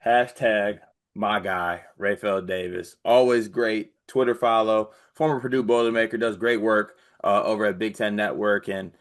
Hashtag my guy, Rapheal Davis. Always great Twitter follow. Former Purdue Boilermaker, does great work over at Big Ten Network, and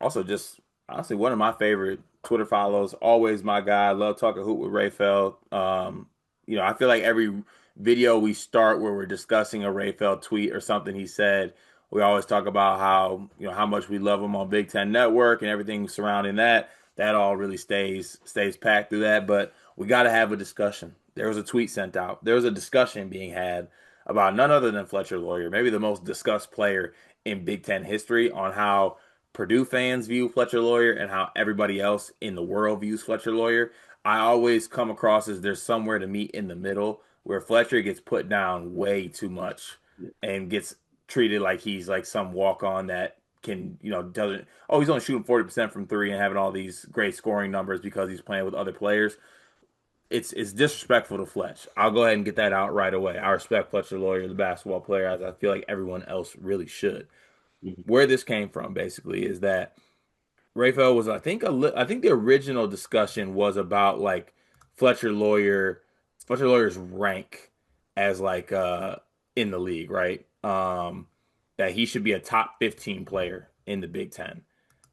also just honestly one of my favorite Twitter follows. Always my guy. Love talking hoop with Rapheal. I feel like every video we start where we're discussing a Rapheal tweet or something he said, we always talk about how much we love him on Big Ten Network and everything surrounding that. That all really stays packed through that, but we got to have a discussion. There was a tweet sent out. There was a discussion being had about none other than Fletcher Loyer, maybe the most discussed player in Big Ten history, on how Purdue fans view Fletcher Loyer and how everybody else in the world views Fletcher Loyer. I always come across as there's somewhere to meet in the middle where Fletcher gets put down way too much and gets treated like he's like some walk on that doesn't, oh, he's only shooting 40% from three and having all these great scoring numbers because he's playing with other players. It's disrespectful to Fletch. I'll go ahead and get that out right away. I respect Fletcher Loyer, the basketball player, as I feel like everyone else really should. Mhm. Where this came from basically is that Raphael was, I think the original discussion was about like Fletcher Loyer, Fletcher Loyer's rank as like in the league, right? That he should be a top 15 player in the Big Ten.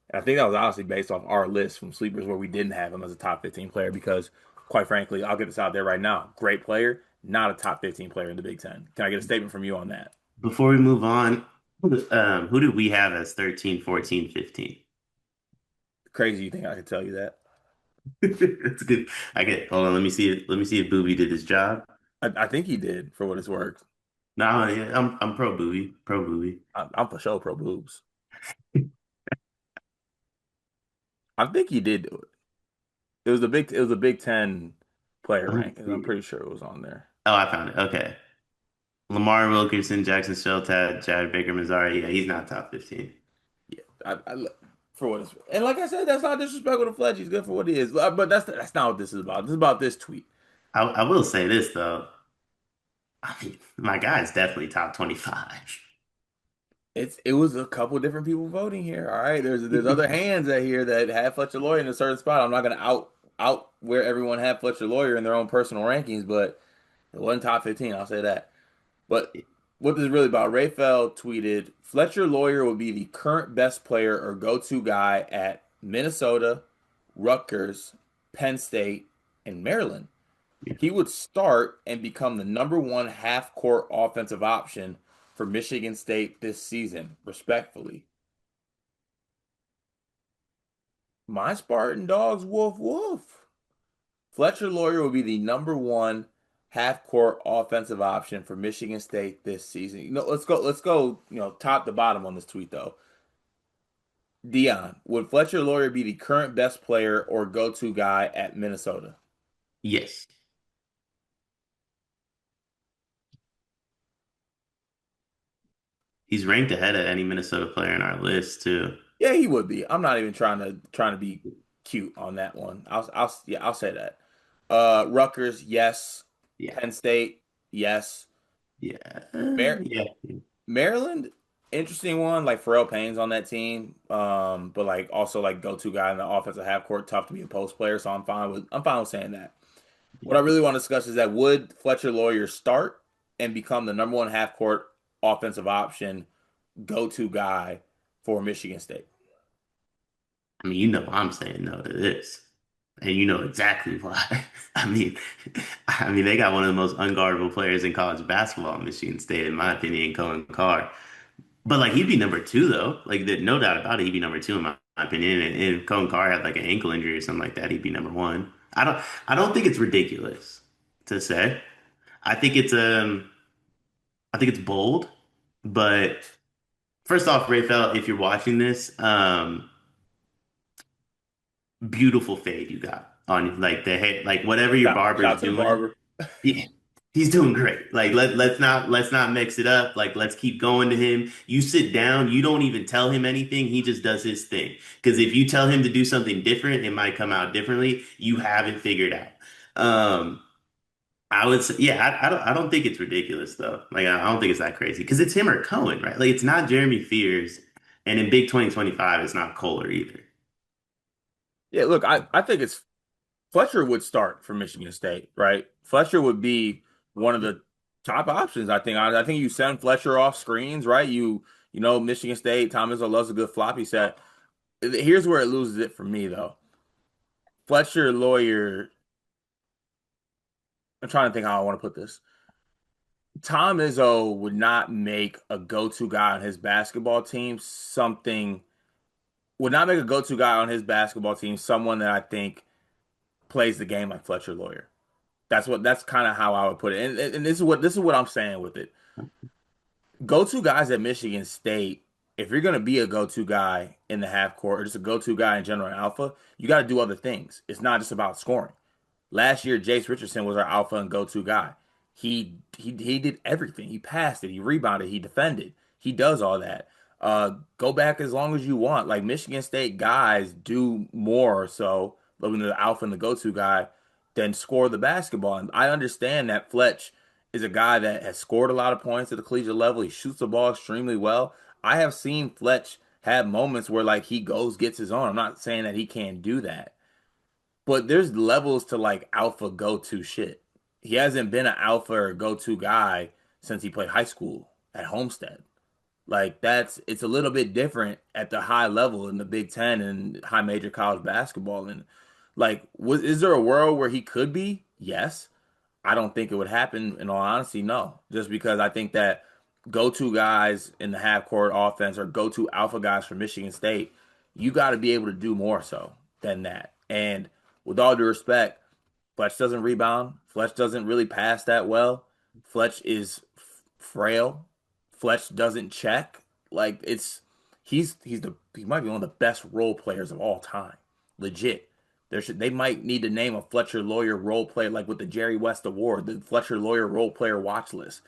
And I think that was honestly based off our list from sleepers where we didn't have him as a top 15 player because, quite frankly, I'll get this out there right now. Great player, not a top 15 player in the Big Ten. Can I get a statement from you on that? Before we move on, who did we have as 13, 14, 15? Crazy you think I could tell you that? That's good. Hold on, let me see it. Let me see if Booby did his job. I think he did for what it's worth. No, yeah, I'm pro Booby. Pro Booby. I'm for sure pro boobs. I think he did do it. It was a Big Ten player Let me rankings. I'm see. pretty sure it was on there. Oh, I found it. Okay. Lamar Wilkerson, Jackson Sheltad, Jared Baker Mazari. Yeah, he's not top 15. Yeah, for what it's, and like I said, that's not disrespectful to Fletch. He's good for what he is. But that's not what this is about. This is about this tweet. I will say this though. I mean, my guy's definitely top 25. It was a couple different people voting here. All right, there's other hands out here that have Fletcher Loyer in a certain spot. I'm not gonna out where everyone had Fletcher Loyer in their own personal rankings, but it wasn't top 15. I'll say that. But what this is really about, Raphael tweeted Fletcher Loyer will be the current best player or go-to guy at Minnesota, Rutgers, Penn State, and Maryland. He would start and become the number one half-court offensive option for Michigan State this season, respectfully. My Spartan dogs, woof woof. Fletcher Loyer will be the number one half-court offensive option for Michigan State this season. Let's go, top to bottom on this tweet though. Dion, would Fletcher Loyer be the current best player or go-to guy at Minnesota? Yes. He's ranked ahead of any Minnesota player in our list too. Yeah, he would be. I'm not even trying to be cute on that one. I'll say that. Rutgers, yes. Yeah. Penn State, yes. Yeah. Mar Yeah. Maryland, interesting one. Like Pharrell Payne's on that team, but like also like go-to guy in the offensive half court. Tough to be a post player, so I'm fine with saying that. What I really want to discuss is that would Fletcher Loyer start and become the number one half court offensive option, go-to guy for Michigan State? I mean, I'm saying no to this. And you know exactly why. I mean, they got one of the most unguardable players in college basketball in Michigan State, in my opinion, Cohen Carr. But like he'd be number two though. Like no doubt about it, he'd be number two in my opinion. And if Cohen Carr had like an ankle injury or something like that, he'd be number one. I don't think it's ridiculous to say. I think it's I think it's bold, but first off, Raphael, if you're watching this, beautiful fade you got on like the head, like whatever your barber is Shout to the doing. barber. Yeah, he's doing great. Like let's not mix it up. Like let's keep going to him. You sit down, you don't even tell him anything. He just does his thing. Because if you tell him to do something different, it might come out differently. You haven't figured out. Um, I would say, yeah, I don't think it's ridiculous though. Like I don't think it's that crazy because it's him or Cohen, right? Like it's not Jeremy Fears, and in Big 2025, it's not Kohler either. Yeah, look, I think it's Fletcher would start for Michigan State, right? Fletcher would be one of the top options, I think. I think you send Fletcher off screens, right? Michigan State, Tom Izzo loves a good floppy set. Here's where it loses it for me, though. Fletcher Lawyer, I'm trying to think how I want to put this. Tom Izzo would not make a go-to guy on his basketball team would not make a go-to guy on his basketball team someone that I think plays the game like Fletcher Lawyer. That's kind of how I would put it. And this is what I'm saying with it. Go-to guys at Michigan State, if you're gonna be a go-to guy in the half court or just a go-to guy in general in alpha, you got to do other things. It's not just about scoring. Last year, Jace Richardson was our alpha and go-to guy. He did everything. He passed it. He rebounded. He defended. He does all that. Go back as long as you want. Like Michigan State guys do more so looking at the alpha and the go-to guy than score the basketball. And I understand that Fletch is a guy that has scored a lot of points at the collegiate level. He shoots the ball extremely well. I have seen Fletch have moments where like he goes, gets his own. I'm not saying that he can't do that. But there's levels to like alpha go-to shit. He hasn't been an alpha or go-to guy since he played high school at Homestead. Like it's a little bit different at the high level in the Big Ten and high major college basketball. And like, is there a world where he could be? Yes. I don't think it would happen in all honesty, no. Just because I think that go-to guys in the half-court offense or go-to alpha guys for Michigan State, you got to be able to do more so than that. And with all due respect, Fletch doesn't rebound. Fletch doesn't really pass that well. Fletch is frail. Fletch doesn't check. Like he might be one of the best role players of all time. Legit. They might need to name a Fletcher Loyer role player like with the Jerry West Award, the Fletcher Loyer role player watch list.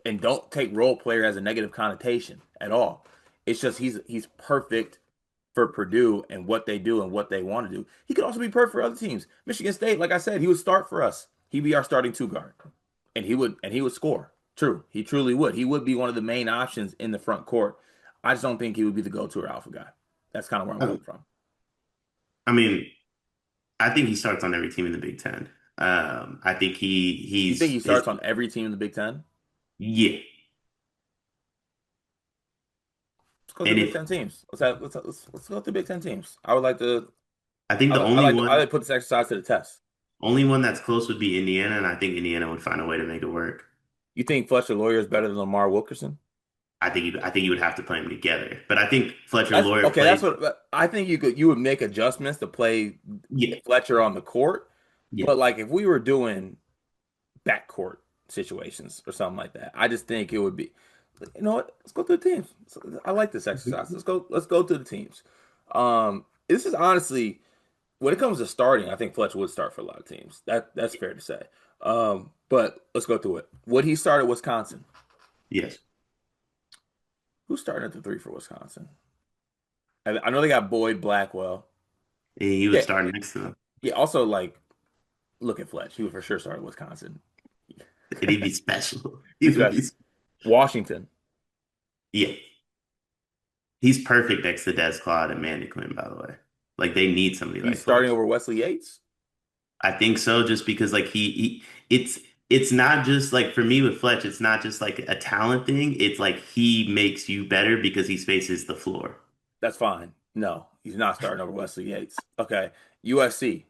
And don't take role player as a negative connotation at all. It's just he's perfect for Purdue and what they do and what they want to do. He could also be perfect for other teams. Michigan State, like I said, he would start for us. He'd be our starting two guard, and he would score. True, he truly would. He would be one of the main options in the front court. I just don't think he would be the go-to or alpha guy. That's kind of where I'm I coming from. I mean, I think he starts on every team in the Big Ten. I think You think he's he his starts on every team in the Big Ten? yeah. Let's go through And the Big if Ten teams. Let's go through the Big Ten teams. I would like to. I think I, the li- I only like to, I one like to put this exercise to the test. only one that's close would be Indiana, and I think Indiana would find a way to make it work. You think Fletcher Loyer is better than Lamar Wilkerson? I think you would have to play them together. But I think Fletcher That's Loyer okay. That's plays. what I think you would make adjustments to play Yeah, Fletcher on the court. yeah. But like if we were doing backcourt situations or something like that, I just think it would be. You know what? Let's go through the teams. I like this exercise. Let's go through the teams. This is honestly when it comes to starting, I think Fletcher would start for a lot of teams. That's fair to say. But let's go through it. Would he start at Wisconsin? Yes, Who started at the three for Wisconsin? I know they got Boyd Blackwell. and he would Yeah, start next to them, yeah. Also, like, look at Fletch. He would for sure start at Wisconsin. and he'd be special. He He's would be. special. Washington. Yeah, he's perfect next to Des Claude and Mandy Quinn. By the way, like they need somebody He's like starting Fletcher. over Wesley Yates. I think so, just because like he it's not just like for me with Fletch, it's not just like a talent thing. It's like he makes you better because he spaces the floor. That's fine. No, he's not starting over Wesley Yates. Okay. USC.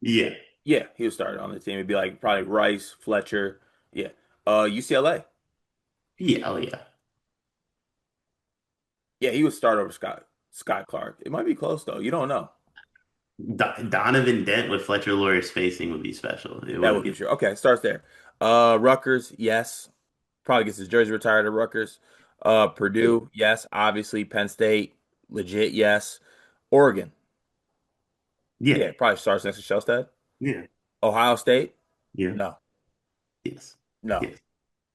Yeah, Yeah, he was starting on the team. It'd be like probably Rice, Fletcher. Yeah. UCLA. yeah, oh yeah. Yeah, he would start over Scott Clark. It might be close though. You don't know. Donovan Dent with Fletcher Loyer spacing would be special. It That wouldn't would be be. true. Okay, starts there. Rutgers, yes. Probably gets his jersey retired at Rutgers. Purdue, yes. Obviously, Penn State, legit, yes. Oregon, Yeah, yeah, probably starts next to Shellstead. yeah, Ohio State, yeah, no, yes, no, yes,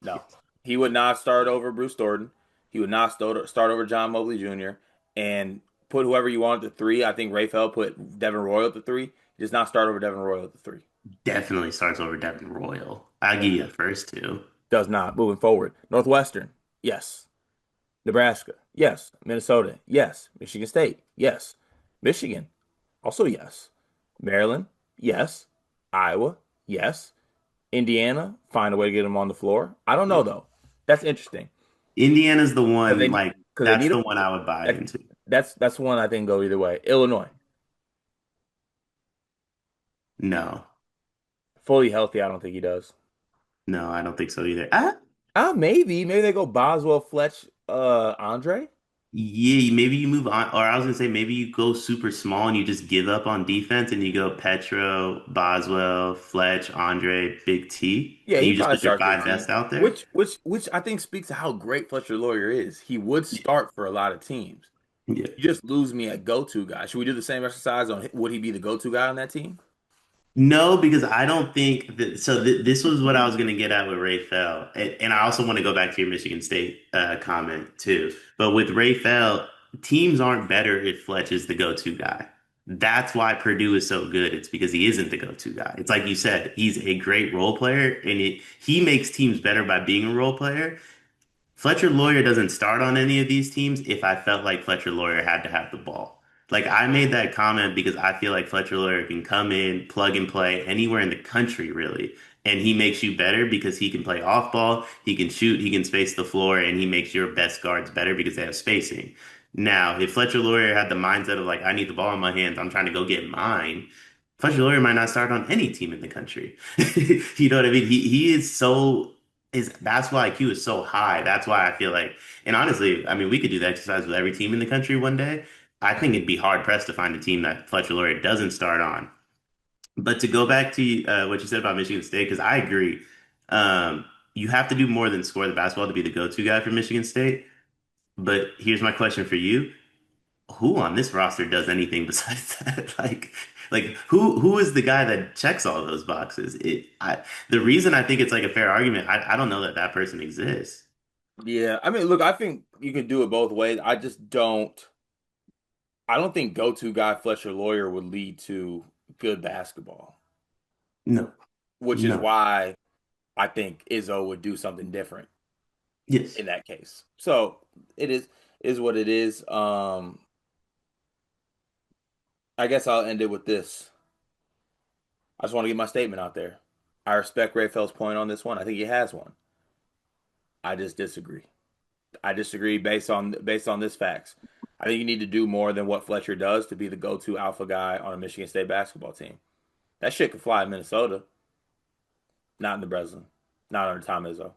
no. yes. He would not start over Bruce Thornton. He would not start over John Mobley Jr. and put whoever you want at the three. I think Raphael put Devin Royal at the three. He does not start over Devin Royal at the three. Definitely starts over Devin Royal. I'll give Does you not. the first two. Does not. Moving forward. Northwestern, yes. Nebraska, yes. Minnesota, yes. Michigan State, yes. Michigan, also yes. Maryland, yes. Iowa, yes. Indiana, find a way to get him on the floor. I don't know Yeah. though. That's interesting Indiana's the because one, like, they that's need the him. one I would buy That, into. that's one I think go either way. Illinois, No, fully healthy. I don't think he does. no, I don't think so either. Maybe they go Boswell, Fletch, Andre. Yeah, maybe you move on, or I was gonna say maybe you go super small and you just give up on defense and you go Petro, Boswell, Fletch, Andre, Big T, Yeah, and he you just probably put your starts Big five T, best out there. which I think speaks to how great Fletcher Loyer is. He would start for a lot of teams. Yeah. You just lose me at go-to guy. Should we do the same exercise on would he be the go-to guy on that team? No, because I don't think that. So this was what I was going to get at with Rapheal, and I also want to go back to your Michigan State comment too. But with Rapheal, teams aren't better if Fletch is the go-to guy. That's why Purdue is so good. It's because he isn't the go-to guy. It's like you said, he's a great role player, and he makes teams better by being a role player. Fletcher Loyer doesn't start on any of these teams if I felt like Fletcher Loyer had to have the ball. Like I made that comment because I feel like Fletcher Loyer can come in, plug and play anywhere in the country, really. And he makes you better because he can play off ball, he can shoot, he can space the floor, and he makes your best guards better because they have spacing. Now, if Fletcher Loyer had the mindset of like, I need the ball in my hands, I'm trying to go get mine, Fletcher Loyer might not start on any team in the country. You know what I mean? He is so his basketball IQ is so high. That's why I feel like, and honestly, I mean, we could do the exercise with every team in the country one day. I think it'd be hard pressed to find a team that Fletcher Loyer doesn't start on. But to go back to what you said about Michigan State, because I agree, you have to do more than score the basketball to be the go-to guy for Michigan State. But here's my question for you: who on this roster does anything besides that? Like who is the guy that checks all those boxes? The reason I think it's like a fair argument, I don't know that that person exists. Yeah, I mean, look, I think you can do it both ways. I don't think go-to guy Fletcher Loyer would lead to good basketball, No, which is no. why I think Izzo would do something different Yes. in that case. So it is what it is. I guess I'll end it with this. I just want to get my statement out there. I respect Raphael's point on this one. I think he has one. I just disagree. I disagree based on this facts. I think you need to do more than what Fletcher does to be the go-to alpha guy on a Michigan State basketball team. That shit could fly in Minnesota, not in the Breslin, not under Tom Izzo.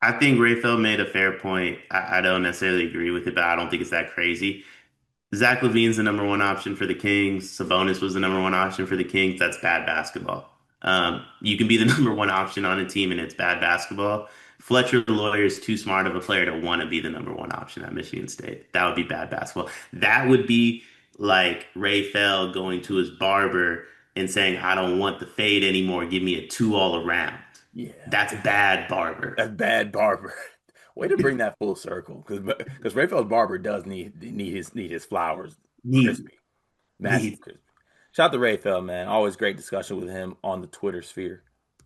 I think Raphael made a fair point. I don't necessarily agree with it, but I don't think it's that crazy. Zach LaVine's the number one option for the Kings. Sabonis was the number one option for the Kings. That's bad basketball. You can be the number one option on a team and it's bad basketball. Fletcher Loyer is too smart of a player to want to be the number one option at Michigan State. That would be bad basketball. That would be like Raphael going to his barber and saying, I don't want the fade anymore. Give me a two all around. Yeah, That's bad barber. that's bad barber. Way to bring that full circle, because Raphael's barber does need his flowers Need, crispy, massive need. crispy. Shout out to Raphael, man. Always great discussion with him on the Twitter sphere.